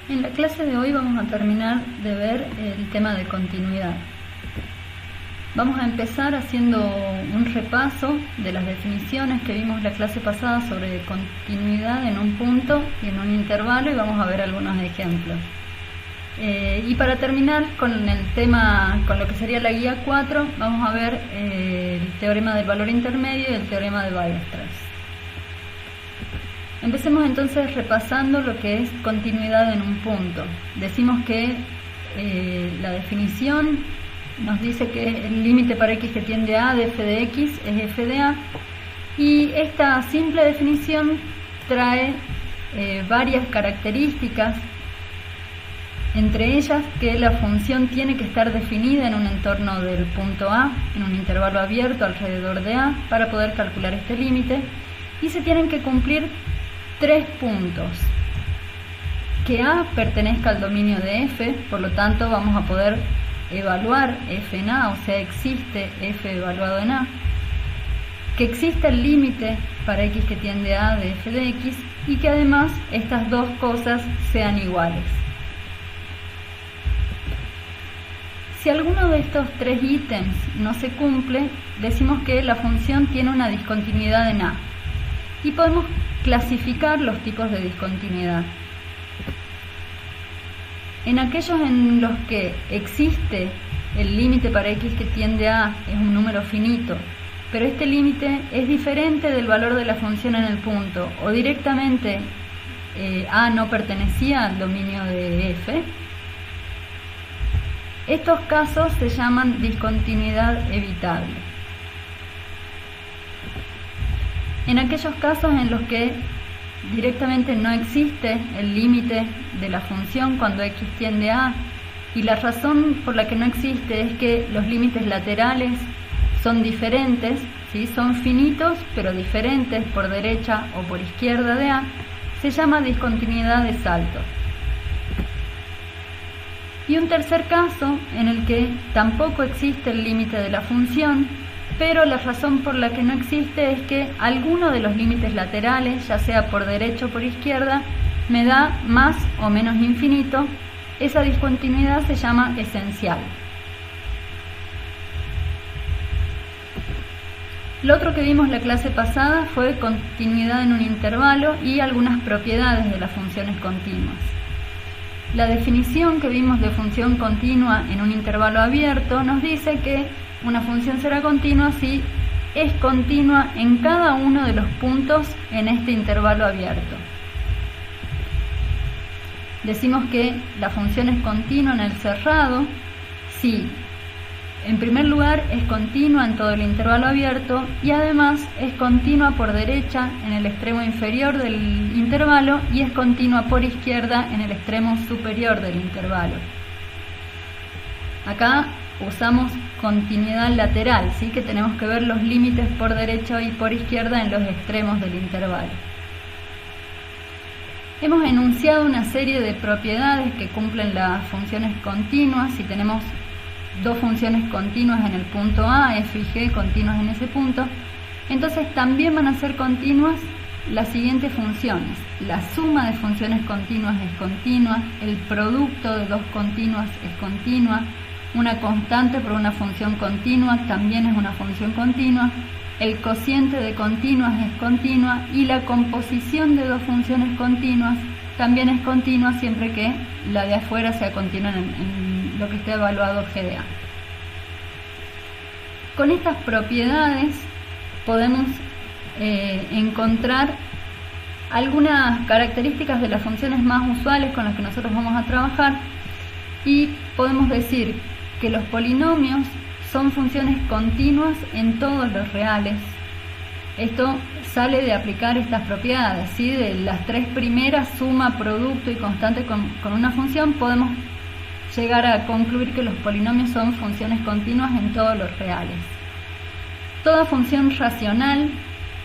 En la clase de hoy vamos a terminar de ver el tema de continuidad. Vamos a empezar haciendo un repaso de las definiciones que vimos la clase pasada sobre continuidad en un punto y en un intervalo, y vamos a ver algunos ejemplos. Y para terminar con el tema, con lo que sería la guía 4, vamos a ver el teorema del valor intermedio y el teorema de Weierstrass. Empecemos entonces repasando lo que es continuidad en un punto. Decimos que la definición nos dice que el límite para x que tiende a de f de x es f de a, y esta simple definición trae varias características, entre ellas que la función tiene que estar definida en un entorno del punto A, en un intervalo abierto alrededor de A, para poder calcular este límite, y se tienen que cumplir 3 puntos: que A pertenezca al dominio de f, por lo tanto vamos a poder evaluar f en A, o sea, existe f evaluado en A; que exista el límite para x que tiende a de f de x, y que además estas dos cosas sean iguales. Si alguno de estos 3 ítems no se cumple, decimos que la función tiene una discontinuidad en A, y podemos clasificar los tipos de discontinuidad. En aquellos en los que existe el límite para x que tiende a es un número finito, pero este límite es diferente del valor de la función en el punto, o directamente a no pertenecía al dominio de f, estos casos se llaman discontinuidad evitable. En aquellos casos en los que directamente no existe el límite de la función cuando x tiende a, y la razón por la que no existe es que los límites laterales son diferentes, ¿sí? Son finitos pero diferentes por derecha o por izquierda de a, se llama discontinuidad de salto. Y un tercer caso en el que tampoco existe el límite de la función, pero la razón por la que no existe es que alguno de los límites laterales, ya sea por derecha o por izquierda, me da más o menos infinito. Esa discontinuidad se llama esencial. Lo otro que vimos la clase pasada fue continuidad en un intervalo y algunas propiedades de las funciones continuas. La definición que vimos de función continua en un intervalo abierto nos dice que una función será continua si es continua en cada uno de los puntos en este intervalo abierto. Decimos que la función es continua en el cerrado si, en primer lugar, es continua en todo el intervalo abierto, y además es continua por derecha en el extremo inferior del intervalo y es continua por izquierda en el extremo superior del intervalo. Acá usamos continuidad lateral, ¿sí? Que tenemos que ver los límites por derecha y por izquierda en los extremos del intervalo. Hemos enunciado una serie de propiedades que cumplen las funciones continuas. Si tenemos dos funciones continuas en el punto A, f y g continuas en ese punto, entonces también van a ser continuas las siguientes funciones: la suma de funciones continuas es continua, el producto de dos continuas es continua, una constante por una función continua también es una función continua, el cociente de continuas es continua, y la composición de dos funciones continuas también es continua siempre que la de afuera sea continua en lo que esté evaluado g de a. Con estas propiedades podemos encontrar algunas características de las funciones más usuales con las que nosotros vamos a trabajar, y podemos decir que los polinomios son funciones continuas en todos los reales. Esto sale de aplicar estas propiedades, ¿sí? De las 3 primeras, suma, producto y constante con una función, podemos llegar a concluir que los polinomios son funciones continuas en todos los reales. Toda función racional,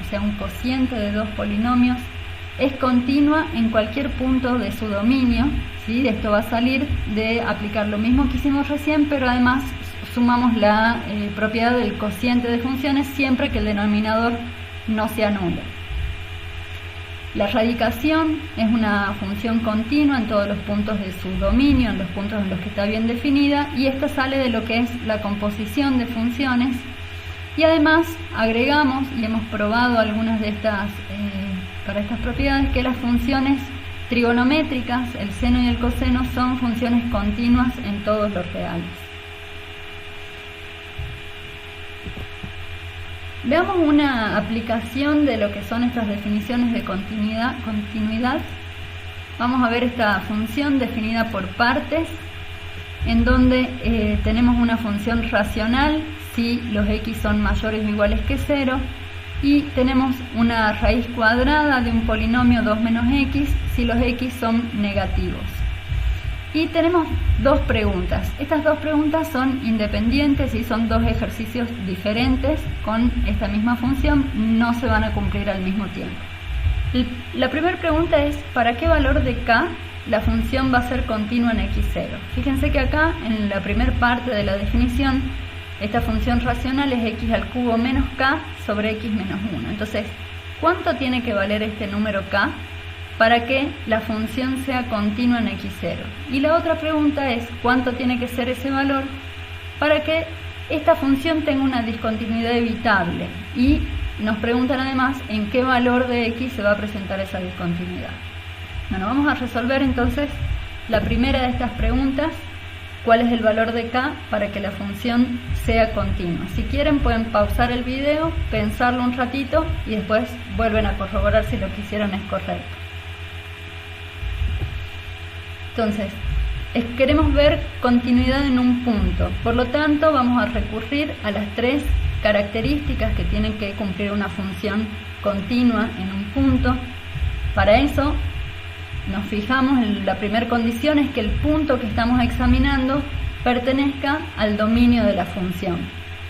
o sea, un cociente de dos polinomios, es continua en cualquier punto de su dominio, ¿sí? Esto va a salir de aplicar lo mismo que hicimos recién, pero además sumamos la propiedad del cociente de funciones siempre que el denominador no sea nulo. La radicación es una función continua en todos los puntos de su dominio, en los puntos en los que está bien definida, y esta sale de lo que es la composición de funciones. Y además agregamos, y hemos probado algunas de estas para estas propiedades, que las funciones trigonométricas, el seno y el coseno, son funciones continuas en todos los reales. Veamos una aplicación de lo que son estas definiciones de continuidad. Vamos a ver esta función definida por partes, en donde tenemos una función racional si los x son mayores o iguales que 0, y tenemos una raíz cuadrada de un polinomio 2 menos x si los x son negativos. Y tenemos dos preguntas. Estas dos preguntas son independientes y son dos ejercicios diferentes con esta misma función, no se van a cumplir al mismo tiempo. La primera pregunta es: ¿para qué valor de k la función va a ser continua en x0? Fíjense que acá, en la primera parte de la definición, esta función racional es x al cubo menos k sobre x menos 1. Entonces, ¿cuánto tiene que valer este número k para que la función sea continua en x0? Y la otra pregunta es: ¿cuánto tiene que ser ese valor para que esta función tenga una discontinuidad evitable? Y nos preguntan además en qué valor de x se va a presentar esa discontinuidad. Bueno, vamos a resolver entonces la primera de estas preguntas: ¿cuál es el valor de k para que la función sea continua? Si quieren pueden pausar el video, pensarlo un ratito y después vuelven a corroborar si lo que hicieron es correcto. Entonces, queremos ver continuidad en un punto, por lo tanto vamos a recurrir a las tres características que tienen que cumplir una función continua en un punto. Para eso nos fijamos en la primera condición, es que el punto que estamos examinando pertenezca al dominio de la función,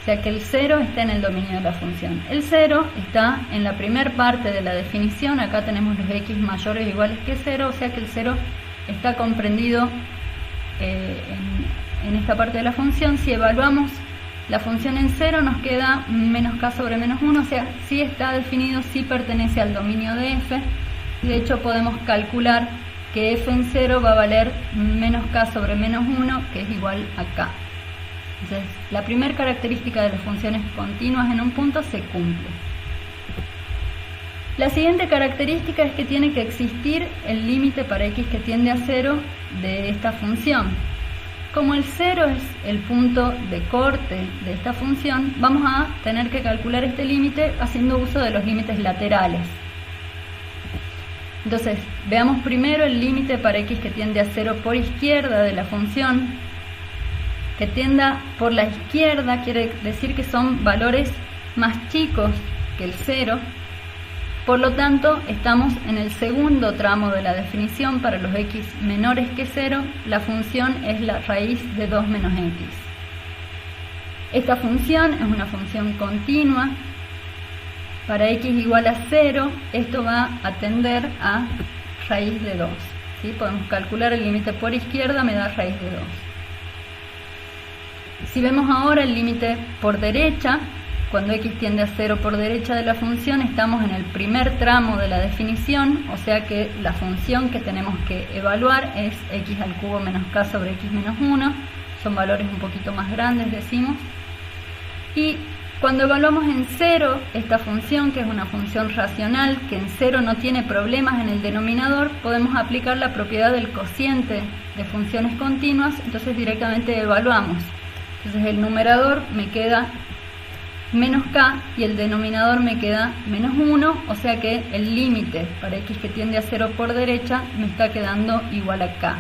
o sea que el 0 está en el dominio de la función. El 0 está en la primera parte de la definición, acá tenemos los x mayores o iguales que 0, o sea que el 0 está comprendido en esta parte de la función. Si evaluamos la función en 0 nos queda menos k sobre menos 1, o sea, sí está definido, sí pertenece al dominio de f. De hecho podemos calcular que f en 0 va a valer menos k sobre menos 1, que es igual a k. Entonces, la primera característica de las funciones continuas en un punto se cumple. La siguiente característica es que tiene que existir el límite para x que tiende a 0 de esta función. Como el 0 es el punto de corte de esta función, vamos a tener que calcular este límite haciendo uso de los límites laterales. Entonces, veamos primero el límite para x que tiende a 0 por izquierda de la función. Que tienda por la izquierda quiere decir que son valores más chicos que el 0. Por lo tanto, estamos en el segundo tramo de la definición. Para los x menores que 0, la función es la raíz de 2 menos x. Esta función es una función continua. Para x igual a 0, esto va a tender a raíz de 2. ¿Sí? Podemos calcular el límite por izquierda, me da raíz de 2. Si vemos ahora el límite por derecha, cuando x tiende a 0 por derecha de la función, estamos en el primer tramo de la definición, o sea que la función que tenemos que evaluar es x al cubo menos k sobre x menos 1, son valores un poquito más grandes, decimos. Y cuando evaluamos en 0 esta función, que es una función racional, que en 0 no tiene problemas en el denominador, podemos aplicar la propiedad del cociente de funciones continuas, entonces directamente evaluamos. Entonces el numerador me queda menos k y el denominador me queda menos 1, o sea que el límite para x que tiende a 0 por derecha me está quedando igual a k.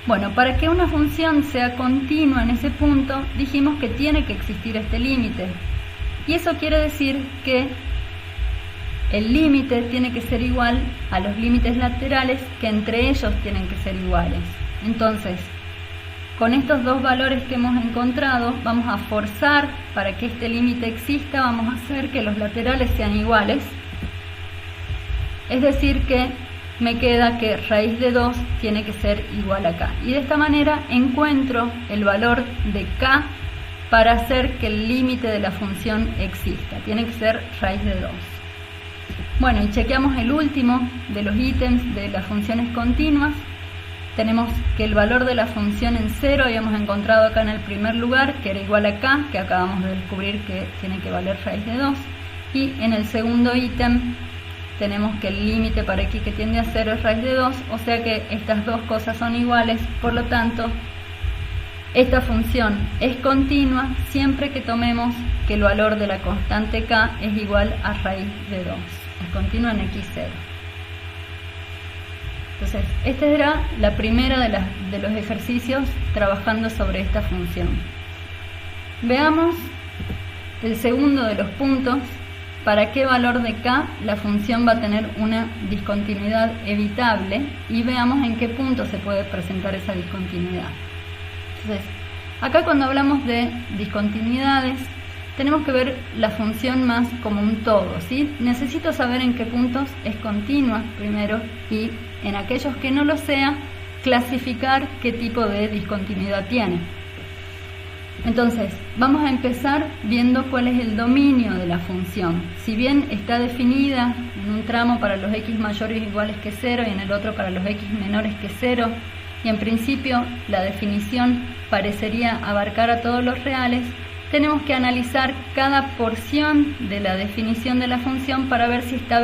Bueno, para que una función sea continua en ese punto, dijimos que tiene que existir este límite. Y eso quiere decir que el límite tiene que ser igual a los límites laterales, que entre ellos tienen que ser iguales. Entonces, con estos dos valores que hemos encontrado, vamos a forzar para que este límite exista, vamos a hacer que los laterales sean iguales. Es decir que me queda que raíz de 2 tiene que ser igual a k. Y de esta manera encuentro el valor de k para hacer que el límite de la función exista. Tiene que ser raíz de 2. Bueno, y chequeamos el último de los ítems de las funciones continuas. Tenemos que el valor de la función en 0 habíamos encontrado acá en el primer lugar, que era igual a k, que acabamos de descubrir que tiene que valer raíz de 2. Y en el segundo ítem tenemos que el límite para x que tiende a 0 es raíz de 2, o sea que estas dos cosas son iguales, por lo tanto esta función es continua siempre que tomemos que el valor de la constante k es igual a raíz de 2, es continua en x0. Entonces, esta era la primera de los ejercicios trabajando sobre esta función. Veamos el segundo de los puntos, para qué valor de k la función va a tener una discontinuidad evitable, y veamos en qué punto se puede presentar esa discontinuidad. Entonces, acá cuando hablamos de discontinuidades, tenemos que ver la función más como un todo, ¿sí? Necesito saber en qué puntos es continua primero, y en aquellos que no lo sea, clasificar qué tipo de discontinuidad tiene. Entonces, vamos a empezar viendo cuál es el dominio de la función. Si bien está definida en un tramo para los x mayores o iguales que 0 y en el otro para los x menores que 0, y en principio la definición parecería abarcar a todos los reales, tenemos que analizar cada porción de la definición de la función para ver si está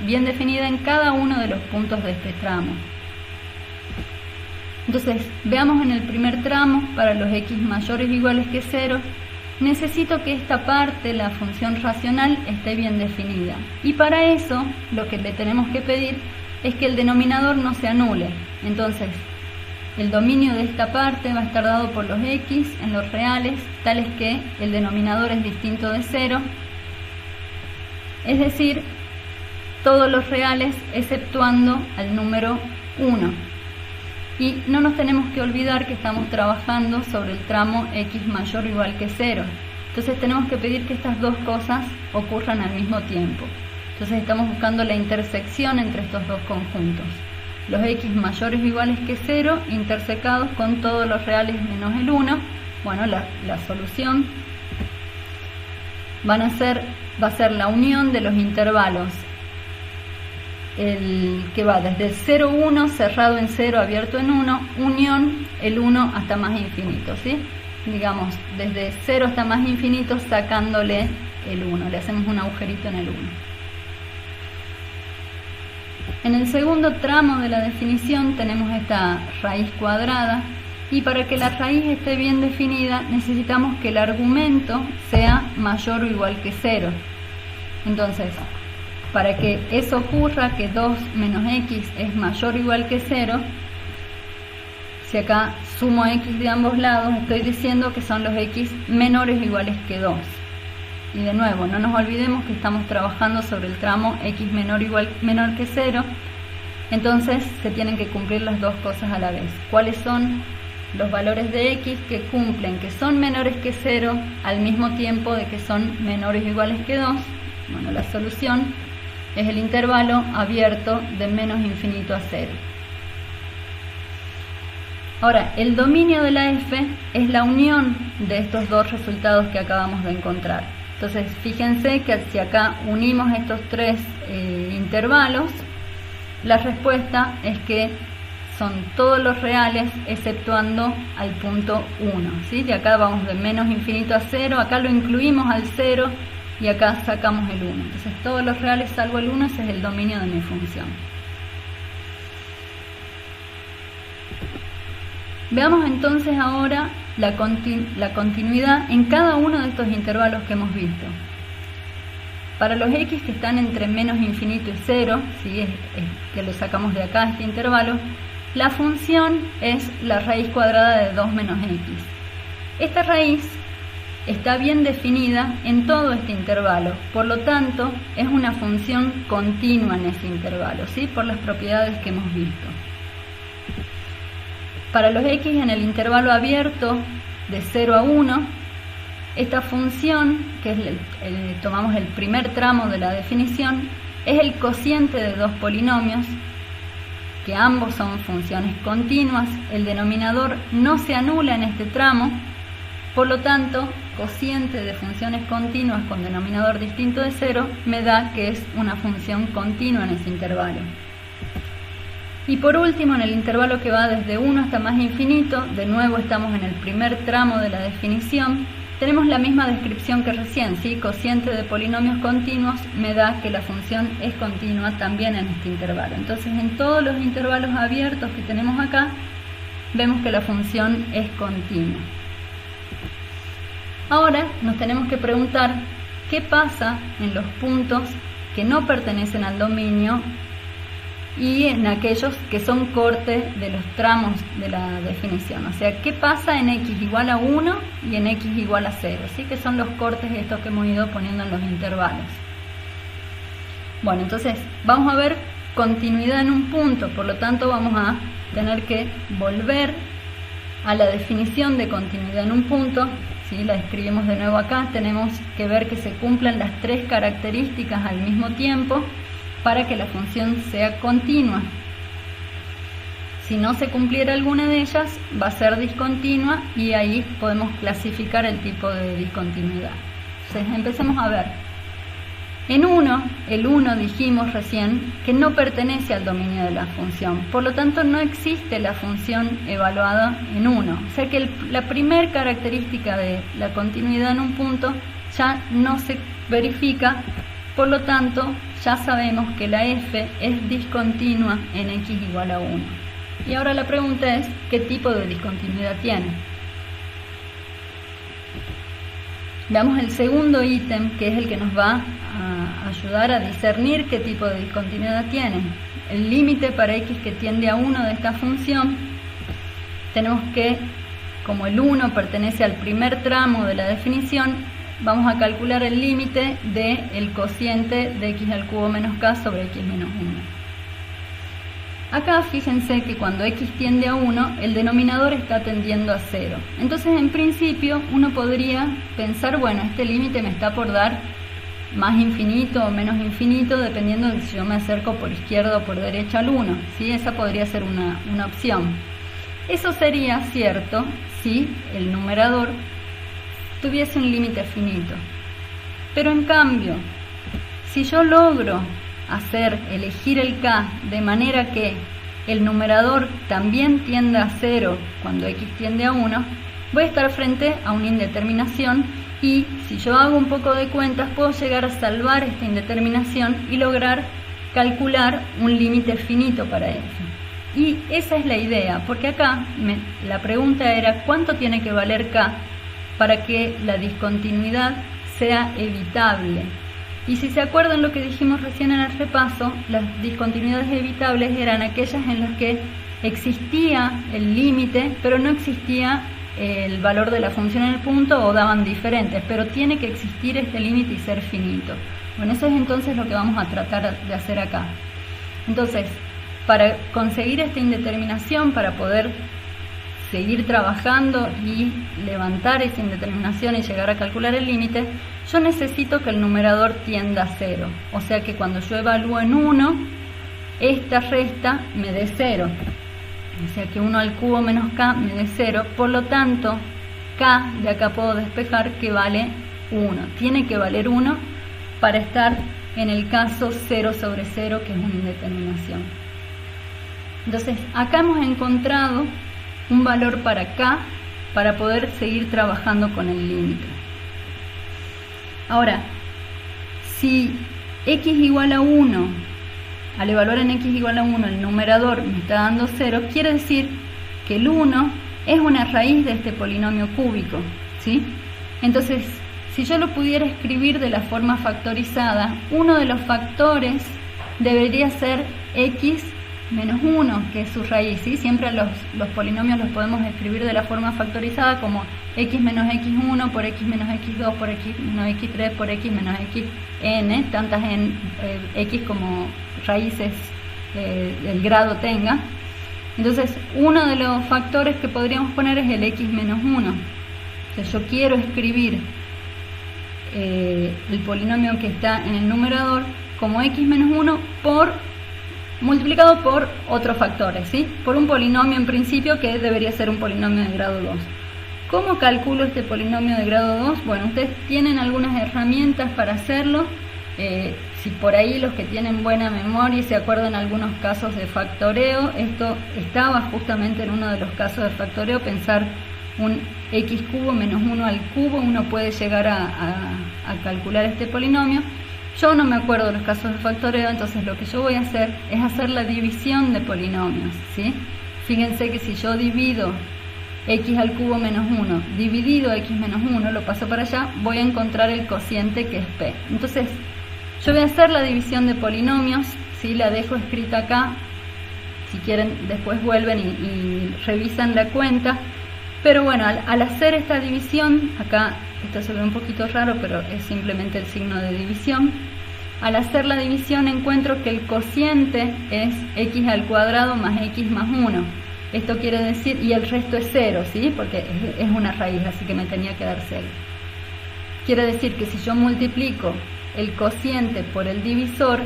bien definida en cada uno de los puntos de este tramo. Entonces, veamos en el primer tramo, para los x mayores o iguales que 0, necesito que esta parte, la función racional, esté bien definida. Y para eso, lo que le tenemos que pedir es que el denominador no se anule. Entonces, el dominio de esta parte va a estar dado por los x en los reales, tales que el denominador es distinto de 0, es decir, todos los reales exceptuando al número 1. Y no nos tenemos que olvidar que estamos trabajando sobre el tramo x mayor o igual que 0. Entonces tenemos que pedir que estas dos cosas ocurran al mismo tiempo. Entonces estamos buscando la intersección entre estos dos conjuntos. Los x mayores o iguales que 0 intersecados con todos los reales menos el 1. Bueno, la solución va a ser la unión de los intervalos, el que va desde el 0, 1, cerrado en 0, abierto en 1, unión el 1 hasta más infinito, ¿sí? Digamos, desde 0 hasta más infinito sacándole el 1, le hacemos un agujerito en el 1. En el segundo tramo de la definición tenemos esta raíz cuadrada, y para que la raíz esté bien definida necesitamos que el argumento sea mayor o igual que 0. Entonces, para que eso ocurra, que 2 menos x es mayor o igual que 0, si acá sumo x de ambos lados, estoy diciendo que son los x menores o iguales que 2. Y de nuevo, no nos olvidemos que estamos trabajando sobre el tramo x menor que 0, entonces se tienen que cumplir las dos cosas a la vez. ¿Cuáles son los valores de x que cumplen que son menores que 0 al mismo tiempo de que son menores o iguales que 2? Bueno, la solución es el intervalo abierto de menos infinito a 0. Ahora, el dominio de la f es la unión de estos dos resultados que acabamos de encontrar. Entonces, fíjense que si acá unimos estos tres intervalos, la respuesta es que son todos los reales exceptuando al punto 1, ¿sí? De acá vamos de menos infinito a 0, acá lo incluimos al 0 y acá sacamos el 1. Entonces todos los reales salvo el 1, ese es el dominio de mi función. Veamos entonces ahora la continuidad en cada uno de estos intervalos que hemos visto. Para los x que están entre menos infinito y 0, ¿sí? es que lo sacamos de acá, este intervalo, la función es la raíz cuadrada de 2 menos x. Esta raíz está bien definida en todo este intervalo, por lo tanto es una función continua en ese intervalo, ¿sí? Por las propiedades que hemos visto. Para los x en el intervalo abierto de 0 a 1, esta función, que es tomamos el primer tramo de la definición, es el cociente de dos polinomios, que ambos son funciones continuas. El denominador no se anula en este tramo, por lo tanto cociente de funciones continuas con denominador distinto de 0 me da que es una función continua en ese intervalo. Y por último, en el intervalo que va desde 1 hasta más infinito, de nuevo estamos en el primer tramo de la definición, tenemos la misma descripción que recién, ¿sí? Cociente de polinomios continuos me da que la función es continua también en este intervalo. Entonces, en todos los intervalos abiertos que tenemos acá, vemos que la función es continua. Ahora nos tenemos que preguntar qué pasa en los puntos que no pertenecen al dominio y en aquellos que son corte de los tramos de la definición. O sea, ¿qué pasa en x igual a 1 y en x igual a 0? ¿Sí? Que son los cortes estos que hemos ido poniendo en los intervalos. Bueno, entonces vamos a ver continuidad en un punto, por lo tanto vamos a tener que volver a la definición de continuidad en un punto. ¿Sí? La escribimos de nuevo acá, tenemos que ver que se cumplan las tres características al mismo tiempo para que la función sea continua. Si no se cumpliera alguna de ellas, va a ser discontinua y ahí podemos clasificar el tipo de discontinuidad. Entonces, empecemos a ver. En 1, el 1 dijimos recién que no pertenece al dominio de la función, por lo tanto no existe la función evaluada en 1. O sea que la primera característica de la continuidad en un punto ya no se verifica, por lo tanto ya sabemos que la f es discontinua en x igual a 1. Y ahora la pregunta es, ¿qué tipo de discontinuidad tiene? Veamos el segundo ítem, que es el que nos va a ayudar a discernir qué tipo de discontinuidad tiene. El límite para x que tiende a 1 de esta función, tenemos que, como el 1 pertenece al primer tramo de la definición, vamos a calcular el límite del cociente de x al cubo menos k sobre x menos 1. Acá fíjense que cuando x tiende a 1, el denominador está tendiendo a 0. Entonces, en principio, uno podría pensar, bueno, este límite me está por dar más infinito o menos infinito, dependiendo de si yo me acerco por izquierda o por derecha al 1. ¿Sí? Esa podría ser una opción. Eso sería cierto si el numerador tuviese un límite finito. Pero en cambio, si yo logro elegir el k de manera que el numerador también tienda a 0 cuando x tiende a 1, voy a estar frente a una indeterminación y si yo hago un poco de cuentas puedo llegar a salvar esta indeterminación y lograr calcular un límite finito para f. Y esa es la idea, porque acá la pregunta era ¿cuánto tiene que valer k para que la discontinuidad sea evitable? Y si se acuerdan lo que dijimos recién en el repaso, las discontinuidades evitables eran aquellas en las que existía el límite, pero no existía el valor de la función en el punto o daban diferentes, pero tiene que existir este límite y ser finito. Bueno, eso es entonces lo que vamos a tratar de hacer acá. Entonces, para conseguir esta indeterminación, para poder seguir trabajando y levantar esa indeterminación y llegar a calcular el límite, yo necesito que el numerador tienda a 0. O sea que cuando yo evalúo en 1, esta resta me dé 0. O sea que 1 al cubo menos k me dé 0. Por lo tanto, k de acá puedo despejar que vale 1. Tiene que valer 1 para estar en el caso 0 sobre 0, que es una indeterminación. Entonces, acá hemos encontrado un valor para k para poder seguir trabajando con el límite. Ahora, si x igual a 1, al evaluar en x igual a 1 el numerador me está dando 0, quiere decir que el 1 es una raíz de este polinomio cúbico, ¿sí? Entonces, si yo lo pudiera escribir de la forma factorizada, uno de los factores debería ser x menos 1, que es su raíz, ¿sí? Siempre los polinomios los podemos escribir de la forma factorizada como x menos x1 por x menos x2 por x menos x3 por x menos xn, tantas en x como raíces el grado tenga. Entonces, uno de los factores que podríamos poner es el x menos 1. Entonces, yo quiero escribir el polinomio que está en el numerador como x menos 1 multiplicado por otros factores, ¿sí? Por un polinomio en principio que debería ser un polinomio de grado 2. ¿Cómo calculo este polinomio de grado 2? Bueno, ustedes tienen algunas herramientas para hacerlo. Si por ahí los que tienen buena memoria y se acuerdan algunos casos de factoreo, esto estaba justamente en uno de los casos de factoreo, pensar un x cubo menos 1 al cubo, uno puede llegar a calcular este polinomio. Yo no me acuerdo de los casos de factoreo, entonces lo que yo voy a hacer es hacer la división de polinomios, ¿sí? Fíjense que si yo divido x al cubo menos 1 dividido x menos 1, lo paso para allá, voy a encontrar el cociente que es p. Entonces, yo voy a hacer la división de polinomios, ¿sí? La dejo escrita acá, si quieren después vuelven y revisan la cuenta. Pero bueno, al hacer esta división, acá esto se ve un poquito raro, pero es simplemente el signo de división. Al hacer la división encuentro que el cociente es x al cuadrado más x más 1. Esto quiere decir, y el resto es 0, ¿sí? Porque es una raíz, así que me tenía que dar 0. Quiere decir que si yo multiplico el cociente por el divisor,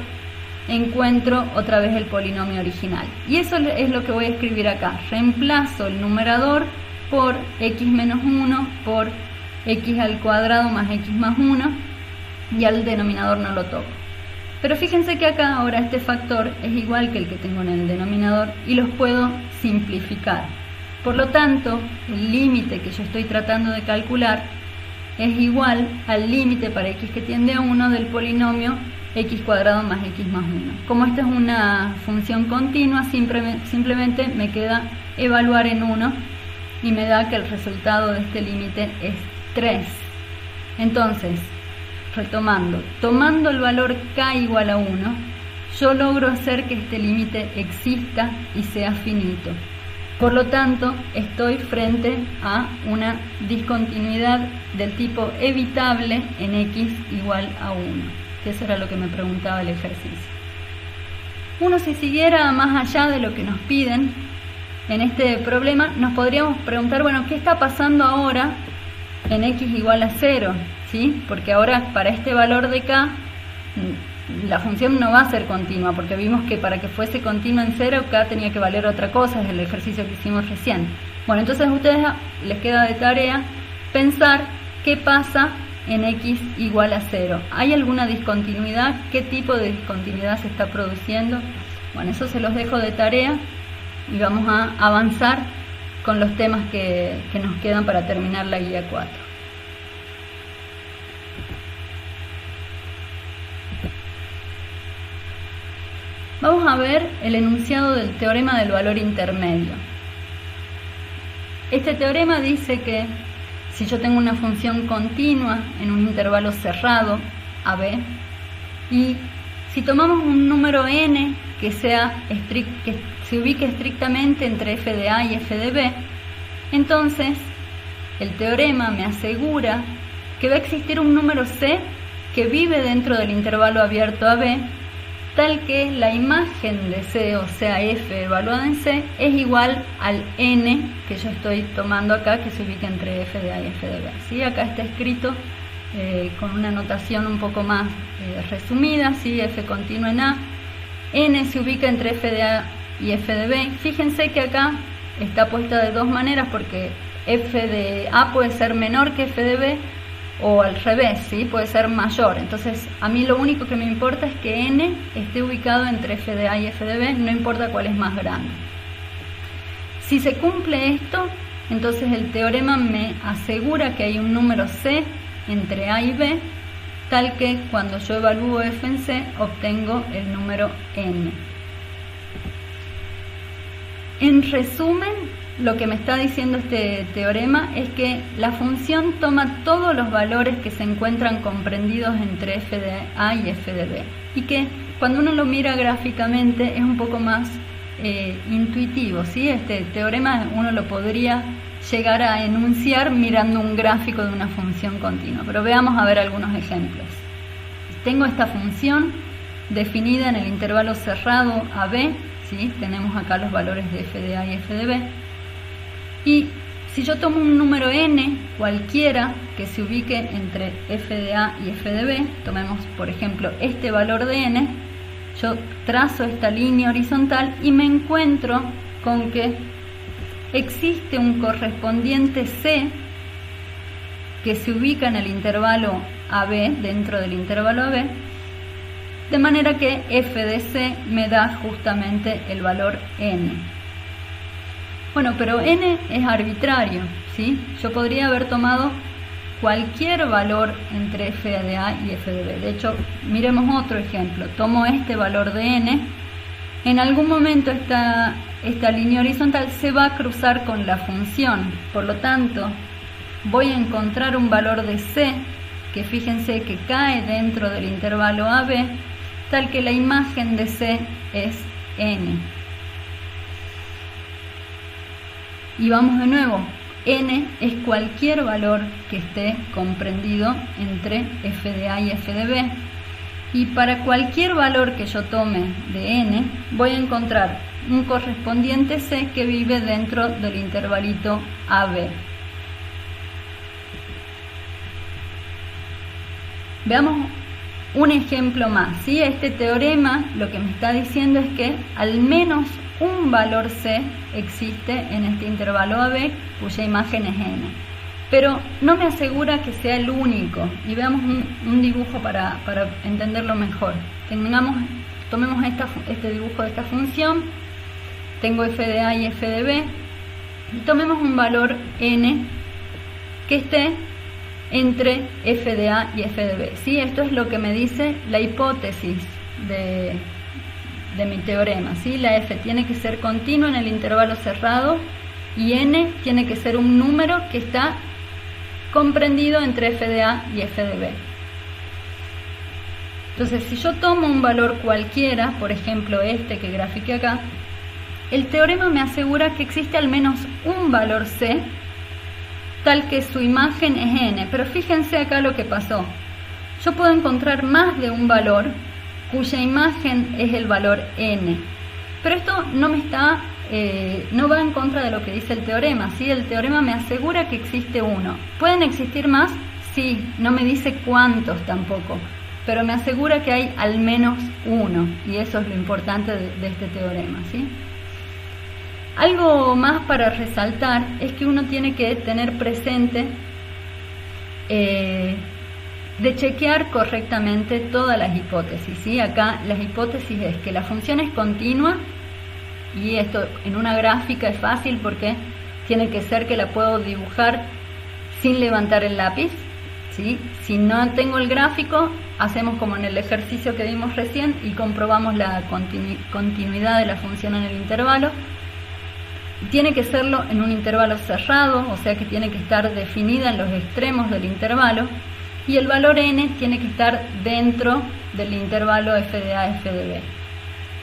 encuentro otra vez el polinomio original. Y eso es lo que voy a escribir acá. Reemplazo el numerador por x menos 1 por x al cuadrado más x más 1 y al denominador no lo toco. Pero fíjense que acá ahora este factor es igual que el que tengo en el denominador y los puedo simplificar. Por lo tanto, el límite que yo estoy tratando de calcular es igual al límite para x que tiende a 1 del polinomio x cuadrado más x más 1. Como esta es una función continua, simplemente me queda evaluar en 1 y me da que el resultado de este límite es 3. Entonces, retomando, tomando el valor k igual a 1, yo logro hacer que este límite exista y sea finito. Por lo tanto, estoy frente a una discontinuidad del tipo evitable en x igual a 1. Que eso era lo que me preguntaba el ejercicio. Uno, si siguiera más allá de lo que nos piden en este problema, nos podríamos preguntar, bueno, ¿qué está pasando ahora en x igual a 0? ¿Sí? Porque ahora para este valor de k, la función no va a ser continua, porque vimos que para que fuese continua en 0, k tenía que valer otra cosa, es el ejercicio que hicimos recién. Bueno, entonces a ustedes les queda de tarea pensar qué pasa en x igual a 0. ¿Hay alguna discontinuidad? ¿Qué tipo de discontinuidad se está produciendo? Bueno, eso se los dejo de tarea y vamos a avanzar con los temas que nos quedan para terminar la guía 4. Vamos a ver el enunciado del teorema del valor intermedio. Este teorema dice que si yo tengo una función continua en un intervalo cerrado, AB, y si tomamos un número n que se ubique estrictamente entre f de A y f de B, entonces el teorema me asegura que va a existir un número c que vive dentro del intervalo abierto AB, tal que la imagen de C, o sea f evaluada en C, es igual al n que yo estoy tomando acá, que se ubica entre f de A y f de B. ¿Sí? Acá está escrito con una notación un poco más resumida, ¿sí? F continuo en A, n se ubica entre f de A y f de B. Fíjense que acá está puesta de dos maneras, porque f de A puede ser menor que f de B, o al revés, ¿sí? Puede ser mayor. Entonces a mí lo único que me importa es que n esté ubicado entre f de A y f de B, no importa cuál es más grande. Si se cumple esto, entonces el teorema me asegura que hay un número c entre A y B, tal que cuando yo evalúo f en C obtengo el número n. En resumen, lo que me está diciendo este teorema es que la función toma todos los valores que se encuentran comprendidos entre f de A y f de B, y que cuando uno lo mira gráficamente es un poco más intuitivo, ¿sí? Este teorema uno lo podría llegar a enunciar mirando un gráfico de una función continua, pero veamos a ver algunos ejemplos. Tengo esta función definida en el intervalo cerrado AB, ¿sí? Tenemos acá los valores de f de A y f de B. Y si yo tomo un número n cualquiera que se ubique entre f de A y f de B, tomemos por ejemplo este valor de n, yo trazo esta línea horizontal y me encuentro con que existe un correspondiente c que se ubica en el intervalo AB, dentro del intervalo AB, de manera que f de c me da justamente el valor n. Bueno, pero n es arbitrario, ¿sí? Yo podría haber tomado cualquier valor entre f de a y f de b. De hecho, miremos otro ejemplo. Tomo este valor de n. En algún momento esta línea horizontal se va a cruzar con la función. Por lo tanto, voy a encontrar un valor de c que fíjense que cae dentro del intervalo AB, tal que la imagen de c es n. Y vamos de nuevo, n es cualquier valor que esté comprendido entre f de a y f de b. Y para cualquier valor que yo tome de n, voy a encontrar un correspondiente c que vive dentro del intervalito AB. Veamos un ejemplo más, ¿sí? Este teorema lo que me está diciendo es que al menos un valor c existe en este intervalo AB cuya imagen es n, pero no me asegura que sea el único. Y veamos un dibujo para entenderlo mejor. Tomemos este dibujo de esta función, tengo f de a y f de b, y tomemos un valor n que esté entre f de a y f de b. ¿Sí? Esto es lo que me dice la hipótesis de mi teorema. ¿Sí? La f tiene que ser continua en el intervalo cerrado y n tiene que ser un número que está comprendido entre f de a y f de b. Entonces, si yo tomo un valor cualquiera, por ejemplo este que grafiqué acá, el teorema me asegura que existe al menos un valor c tal que su imagen es n. Pero fíjense acá lo que pasó. Yo puedo encontrar más de un valor cuya imagen es el valor n. Pero esto no va en contra de lo que dice el teorema, ¿sí? El teorema me asegura que existe uno. ¿Pueden existir más? Sí, no me dice cuántos tampoco, pero me asegura que hay al menos uno, y eso es lo importante de este teorema, ¿sí? Algo más para resaltar es que uno tiene que tener presente de chequear correctamente todas las hipótesis, ¿sí? Acá las hipótesis es que la función es continua, y esto en una gráfica es fácil porque tiene que ser que la puedo dibujar sin levantar el lápiz, ¿sí? Si no tengo el gráfico, hacemos como en el ejercicio que vimos recién y comprobamos la continuidad de la función en el intervalo. Tiene que serlo en un intervalo cerrado, o sea que tiene que estar definida en los extremos del intervalo, y el valor n tiene que estar dentro del intervalo f de a, f de b.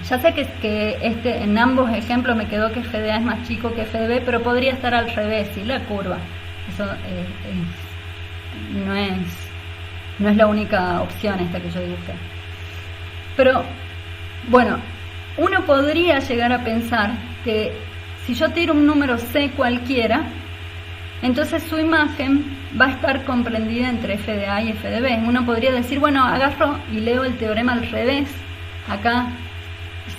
Ya sé que en ambos ejemplos me quedó que f de a es más chico que f de b, pero podría estar al revés, ¿sí? La curva. Eso no es la única opción esta que yo dibujé. Pero, bueno, uno podría llegar a pensar que si yo tiro un número c cualquiera, entonces su imagen va a estar comprendida entre f de a y f de b. Uno podría decir, bueno, agarro y leo el teorema al revés. Acá,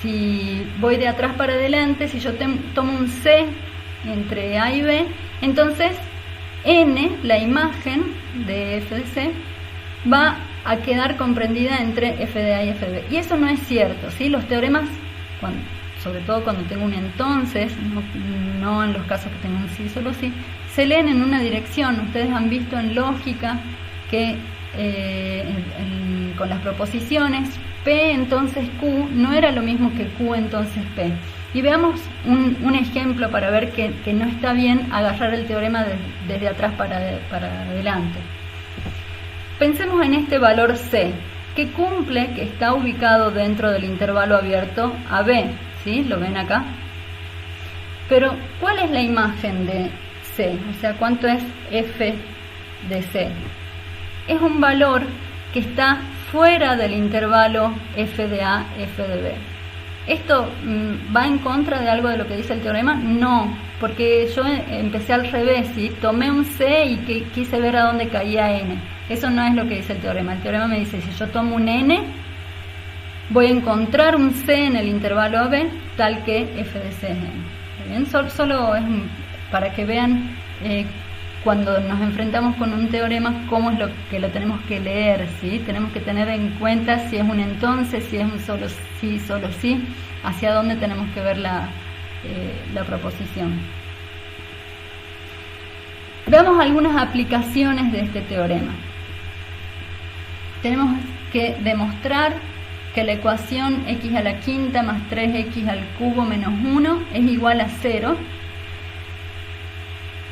si voy de atrás para adelante, si yo tomo un c entre a y b, entonces n, la imagen de f de c, va a quedar comprendida entre f de a y f de b. Y eso no es cierto, ¿sí? Los teoremas, sobre todo cuando tengo un entonces, no en los casos que tengo un sí, solo sí, se leen en una dirección. Ustedes han visto en lógica que con las proposiciones P entonces Q no era lo mismo que Q entonces P. Y veamos un ejemplo para ver que no está bien agarrar el teorema desde atrás para adelante. Pensemos en este valor C, que cumple, que está ubicado dentro del intervalo abierto AB, ¿sí? ¿Lo ven acá? Pero, ¿cuál es la imagen de C? O sea, ¿cuánto es f de C? Es un valor que está fuera del intervalo f de a, f de b. ¿Esto va en contra de algo de lo que dice el teorema? No, porque yo empecé al revés, ¿sí? Tomé un C y quise ver a dónde caía n. Eso no es lo que dice el teorema. El teorema me dice, si yo tomo un n, voy a encontrar un C en el intervalo AB tal que f de C es n. ¿Bien? Solo es para que vean cuando nos enfrentamos con un teorema, cómo es lo que lo tenemos que leer, ¿sí? Tenemos que tener en cuenta si es un entonces, si es un solo sí, hacia dónde tenemos que ver la proposición. Veamos algunas aplicaciones de este teorema. Tenemos que demostrar que la ecuación x a la quinta más 3x al cubo menos 1 es igual a 0.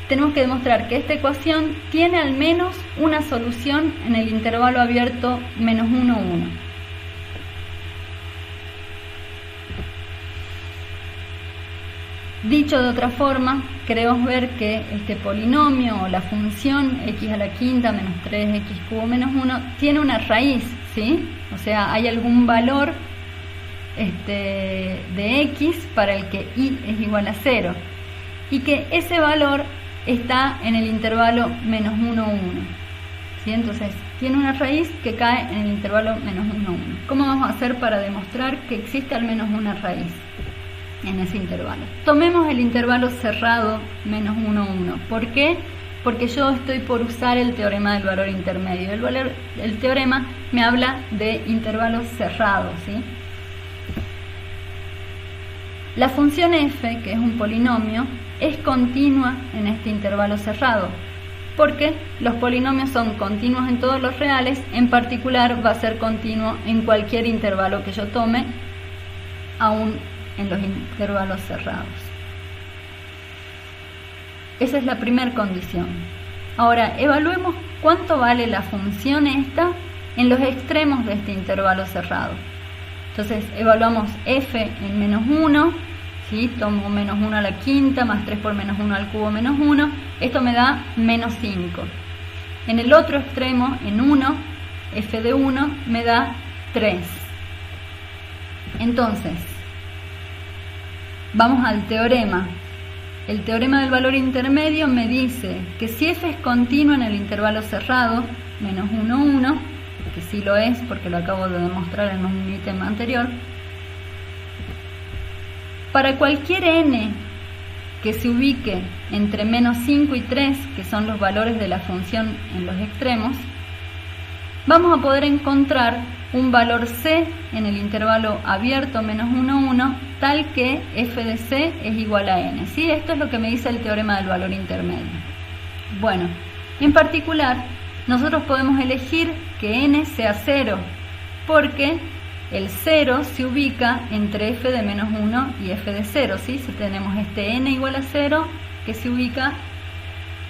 Tenemos que demostrar que esta ecuación tiene al menos una solución en el intervalo abierto menos 1, 1. Dicho de otra forma, queremos ver que este polinomio o la función x a la quinta menos 3x cubo menos 1 tiene una raíz, ¿sí? O sea, hay algún valor de x para el que y es igual a 0 y que ese valor está en el intervalo menos 1, 1. ¿Sí? Entonces, tiene una raíz que cae en el intervalo menos 1, 1. ¿Cómo vamos a hacer para demostrar que existe al menos una raíz en ese intervalo? Tomemos el intervalo cerrado menos 1, 1. ¿Por qué? Porque yo estoy por usar el teorema del valor intermedio. El teorema me habla de intervalos cerrados, ¿sí? La función f, que es un polinomio, es continua en este intervalo cerrado, porque los polinomios son continuos en todos los reales, en particular va a ser continuo en cualquier intervalo que yo tome, aún en los intervalos cerrados. Esa es la primera condición. Ahora, evaluemos cuánto vale la función esta en los extremos de este intervalo cerrado. Entonces, evaluamos f en menos 1, ¿sí? Tomo menos 1 a la quinta, más 3 por menos 1 al cubo menos 1. Esto me da menos 5. En el otro extremo, en 1, f de 1 me da 3. Entonces, vamos al teorema. El teorema del valor intermedio me dice que si f es continua en el intervalo cerrado, menos 1, 1, que sí lo es porque lo acabo de demostrar en un ítem anterior, para cualquier n que se ubique entre menos 5 y 3, que son los valores de la función en los extremos, vamos a poder encontrar un valor c en el intervalo abierto menos 1, 1, tal que f de c es igual a n. ¿Sí? Esto es lo que me dice el teorema del valor intermedio. Bueno, en particular, nosotros podemos elegir que n sea 0, porque el 0 se ubica entre f de menos 1 y f de 0. ¿Sí? Si tenemos este n igual a 0, que se ubica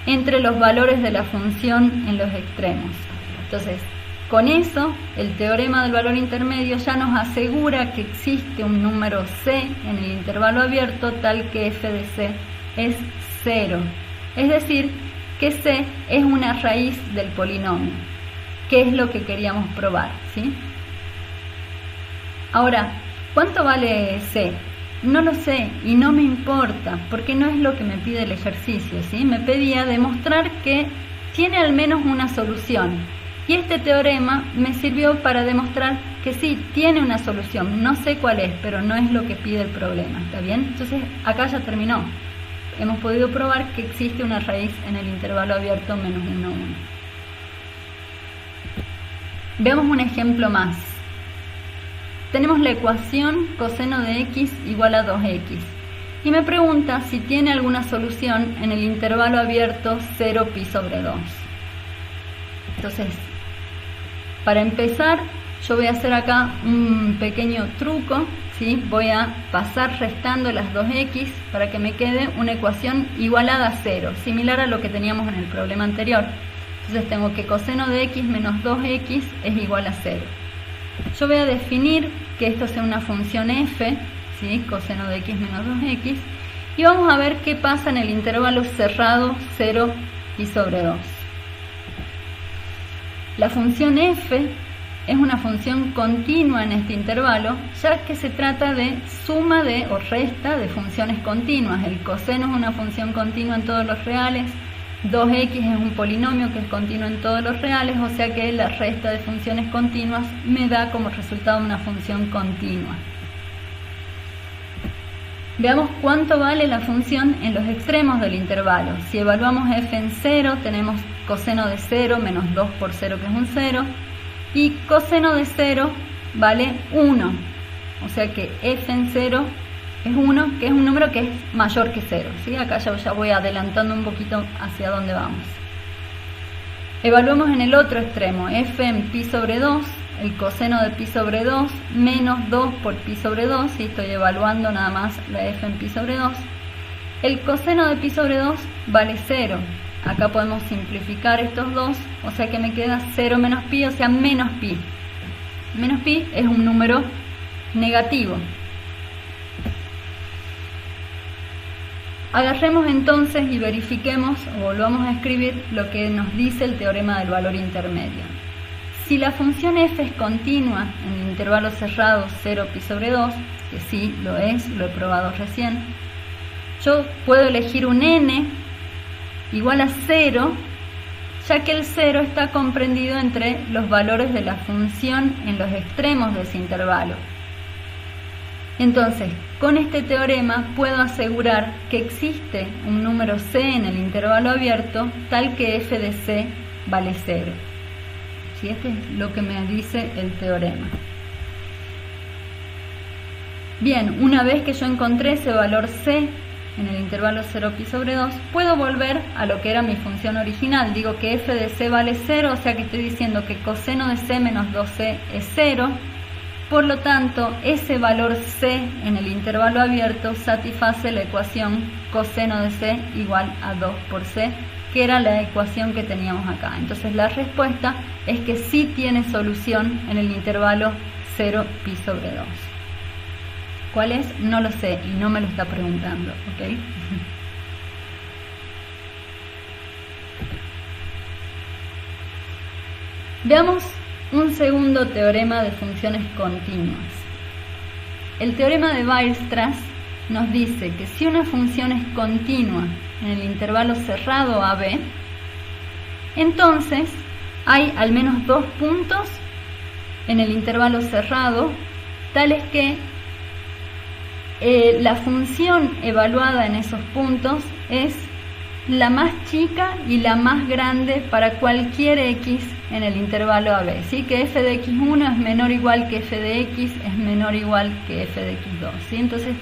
entre los valores de la función en los extremos. Entonces, con eso, el teorema del valor intermedio ya nos asegura que existe un número c en el intervalo abierto tal que f de c es 0. Es decir, que c es una raíz del polinomio, que es lo que queríamos probar, ¿sí? Ahora, ¿cuánto vale c? No lo sé y no me importa, porque no es lo que me pide el ejercicio, ¿sí? Me pedía demostrar que tiene al menos una solución. Y este teorema me sirvió para demostrar que sí, tiene una solución. No sé cuál es, pero no es lo que pide el problema, ¿está bien? Entonces, acá ya terminó. Hemos podido probar que existe una raíz en el intervalo abierto menos 1, 1. Veamos un ejemplo más. Tenemos la ecuación coseno de x igual a 2x. Y me pregunta si tiene alguna solución en el intervalo abierto 0 pi sobre 2. Entonces, para empezar, yo voy a hacer acá un pequeño truco, ¿sí? Voy a pasar restando las 2x para que me quede una ecuación igualada a 0, similar a lo que teníamos en el problema anterior. Entonces tengo que coseno de x menos 2x es igual a 0. Yo voy a definir que esto sea una función f, ¿sí? Coseno de x menos 2x, y vamos a ver qué pasa en el intervalo cerrado 0 pi sobre 2. La función f es una función continua en este intervalo, ya que se trata de suma de o resta de funciones continuas. El coseno es una función continua en todos los reales, 2x es un polinomio que es continuo en todos los reales, o sea que la resta de funciones continuas me da como resultado una función continua. Veamos cuánto vale la función en los extremos del intervalo. Si evaluamos f en 0, tenemos coseno de 0 menos 2 por 0, que es un 0, y coseno de 0 vale 1. O sea que f en 0 es 1, que es un número que es mayor que 0. ¿Sí? Acá ya voy adelantando un poquito hacia dónde vamos. Evaluemos en el otro extremo, f en pi sobre 2, el coseno de pi sobre 2 menos 2 por pi sobre 2, y estoy evaluando nada más la f en pi sobre 2. El coseno de pi sobre 2 vale 0. Acá podemos simplificar estos dos, o sea que me queda 0 menos pi, o sea menos pi. Menos pi es un número negativo. Agarremos entonces y verifiquemos, o volvamos a escribir lo que nos dice el teorema del valor intermedio. Si la función f es continua en el intervalo cerrado 0 pi sobre 2, que sí lo es, lo he probado recién, yo puedo elegir un n igual a 0, ya que el 0 está comprendido entre los valores de la función en los extremos de ese intervalo. Entonces, con este teorema puedo asegurar que existe un número c en el intervalo abierto tal que f de c vale 0. ¿Sí? Este es lo que me dice el teorema. Bien, una vez que yo encontré ese valor c en el intervalo 0 pi sobre 2, puedo volver a lo que era mi función original. Digo que f de c vale 0, o sea que estoy diciendo que coseno de c menos 2c es 0. Por lo tanto, ese valor c en el intervalo abierto satisface la ecuación coseno de c igual a 2 por c, que era la ecuación que teníamos acá. Entonces la respuesta es que sí tiene solución en el intervalo 0 pi sobre 2. ¿Cuál es? No lo sé y no me lo está preguntando, ¿ok? Veamos un segundo teorema de funciones continuas. El teorema de Weierstrass nos dice que si una función es continua en el intervalo cerrado AB, entonces hay al menos dos puntos en el intervalo cerrado, tales que la función evaluada en esos puntos es la más chica y la más grande para cualquier x en el intervalo AB. ¿Sí? Que f de x1 es menor o igual que f de x es menor o igual que f de x2. ¿Sí? Entonces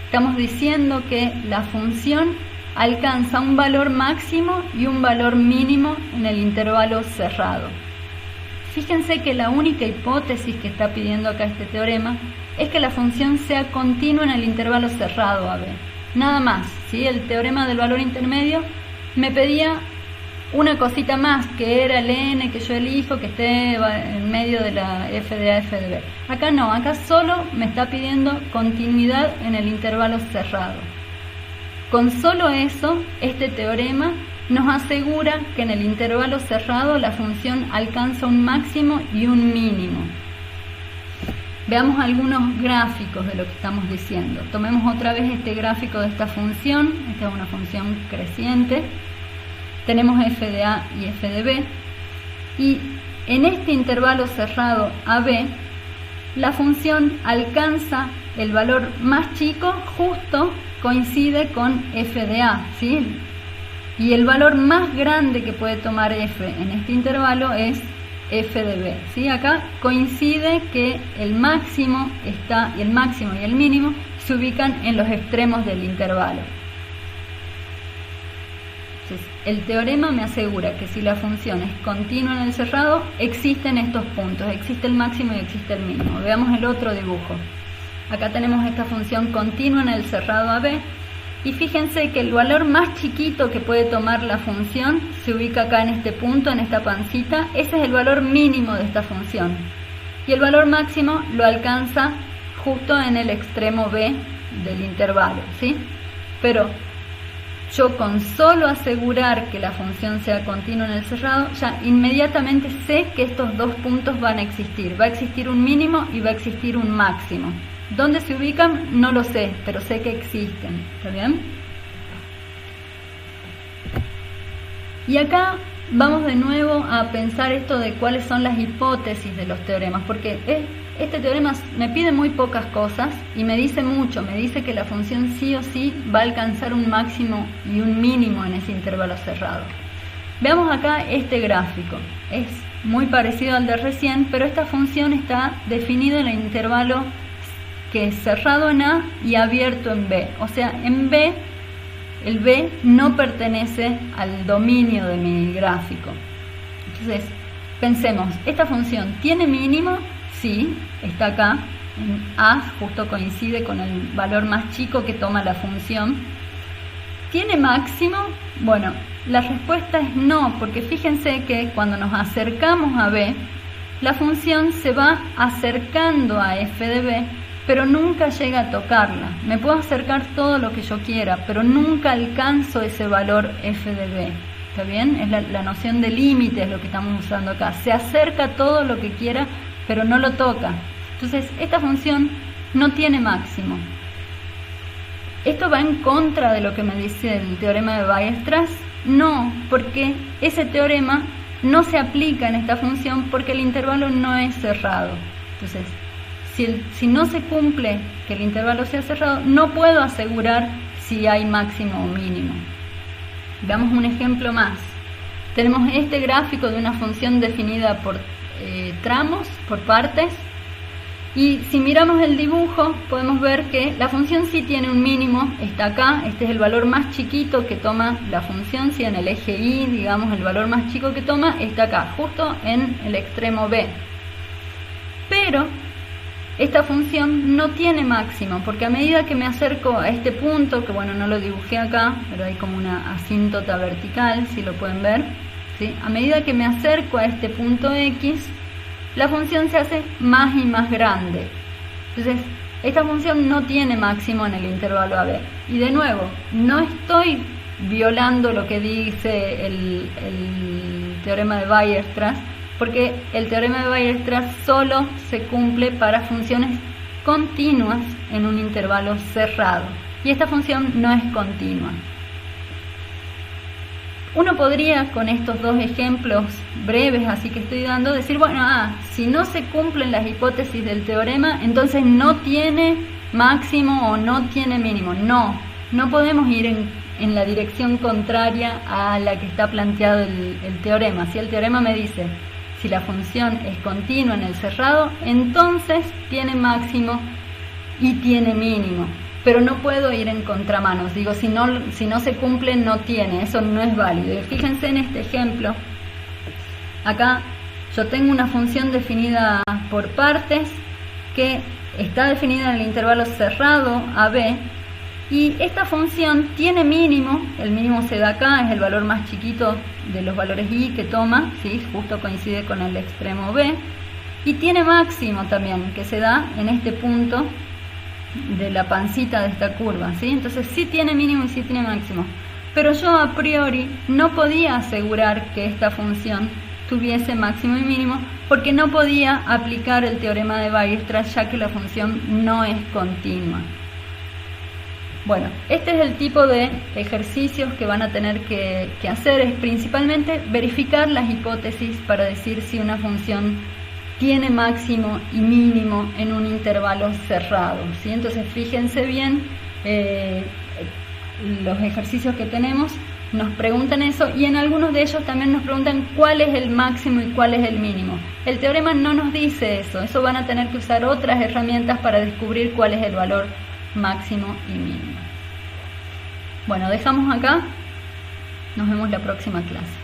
estamos diciendo que la función alcanza un valor máximo y un valor mínimo en el intervalo cerrado. Fíjense que la única hipótesis que está pidiendo acá este teorema es que la función sea continua en el intervalo cerrado AB. Nada más, ¿sí? El teorema del valor intermedio me pedía una cosita más, que era el n que yo elijo, que esté en medio de la f de a, f de b. Acá no, acá solo me está pidiendo continuidad en el intervalo cerrado. Con solo eso, este teorema nos asegura que en el intervalo cerrado la función alcanza un máximo y un mínimo. Veamos algunos gráficos de lo que estamos diciendo. Tomemos otra vez este gráfico de esta función. Esta es una función creciente. Tenemos f de a y f de b. Y en este intervalo cerrado AB, la función alcanza el valor más chico, justo coincide con f de a, ¿sí? Y el valor más grande que puede tomar f en este intervalo es f de b, ¿sí? Acá coincide que el máximo y el mínimo se ubican en los extremos del intervalo. Entonces, el teorema me asegura que si la función es continua en el cerrado, existen estos puntos, existe el máximo y existe el mínimo. Veamos el otro dibujo. Acá tenemos esta función continua en el cerrado AB. Y fíjense que el valor más chiquito que puede tomar la función se ubica acá en este punto, en esta pancita. Ese es el valor mínimo de esta función. Y el valor máximo lo alcanza justo en el extremo B del intervalo, ¿sí? Pero yo con solo asegurar que la función sea continua en el cerrado, ya inmediatamente sé que estos dos puntos van a existir. Va a existir un mínimo y va a existir un máximo. ¿Dónde se ubican? No lo sé, pero sé que existen. ¿Está bien? Y acá vamos de nuevo a pensar esto de cuáles son las hipótesis de los teoremas, porque este teorema me pide muy pocas cosas y me dice mucho, me dice que la función sí o sí va a alcanzar un máximo y un mínimo en ese intervalo cerrado. Veamos acá este gráfico, es muy parecido al de recién, pero esta función está definida en el intervalo que es cerrado en A y abierto en B, o sea, en B, el B no pertenece al dominio de mi gráfico. Entonces, pensemos, ¿esta función tiene mínimo? Sí, está acá, en A, justo coincide con el valor más chico que toma la función. ¿Tiene máximo? Bueno, la respuesta es no, porque fíjense que cuando nos acercamos a B, la función se va acercando a f de B, pero nunca llega a tocarla. Me puedo acercar todo lo que yo quiera, pero nunca alcanzo ese valor f de B. ¿Está bien? Es la noción de límite, es lo que estamos usando acá. Se acerca todo lo que quiera, pero no lo toca. Entonces, esta función no tiene máximo. ¿Esto va en contra de lo que me dice el teorema de Weierstrass? No, porque ese teorema no se aplica en esta función porque el intervalo no es cerrado. Entonces, si no se cumple que el intervalo sea cerrado, no puedo asegurar si hay máximo o mínimo. Veamos un ejemplo más. Tenemos este gráfico de una función definida por tramos, por partes, y si miramos el dibujo podemos ver que la función sí tiene un mínimo, está acá, este es el valor más chiquito que toma la función, si en el eje Y, digamos, el valor más chico que toma está acá, justo en el extremo B. Pero esta función no tiene máximo, porque a medida que me acerco a este punto, que bueno, no lo dibujé acá, pero hay como una asíntota vertical, si lo pueden ver, ¿sí? A medida que me acerco a este punto X, la función se hace más y más grande. Entonces, esta función no tiene máximo en el intervalo AB. Y de nuevo, no estoy violando lo que dice el teorema de Weierstrass, porque el teorema de Weierstrass solo se cumple para funciones continuas en un intervalo cerrado. Y esta función no es continua. Uno podría, con estos dos ejemplos breves así que estoy dando, decir, bueno, si no se cumplen las hipótesis del teorema, entonces no tiene máximo o no tiene mínimo. No podemos ir en la dirección contraria a la que está planteado el teorema. Si el teorema me dice, si la función es continua en el cerrado, entonces tiene máximo y tiene mínimo. Pero no puedo ir en contramanos, digo, si no se cumple, no tiene, eso no es válido. Y fíjense en este ejemplo, acá yo tengo una función definida por partes que está definida en el intervalo cerrado AB, y esta función tiene mínimo, el mínimo se da acá, es el valor más chiquito de los valores Y que toma, ¿sí? Justo coincide con el extremo B, y tiene máximo también, que se da en este punto de la pancita de esta curva, ¿sí? Entonces sí tiene mínimo y sí tiene máximo, pero yo a priori no podía asegurar que esta función tuviese máximo y mínimo porque no podía aplicar el teorema de Weierstrass, ya que la función no es continua. Bueno, este es el tipo de ejercicios que van a tener que hacer, es principalmente verificar las hipótesis para decir si una función tiene máximo y mínimo en un intervalo cerrado, ¿sí? Entonces fíjense bien, los ejercicios que tenemos nos preguntan eso, y en algunos de ellos también nos preguntan cuál es el máximo y cuál es el mínimo. El teorema no nos dice eso van a tener que usar otras herramientas para descubrir cuál es el valor máximo y mínimo. Bueno, dejamos acá, nos vemos la próxima clase.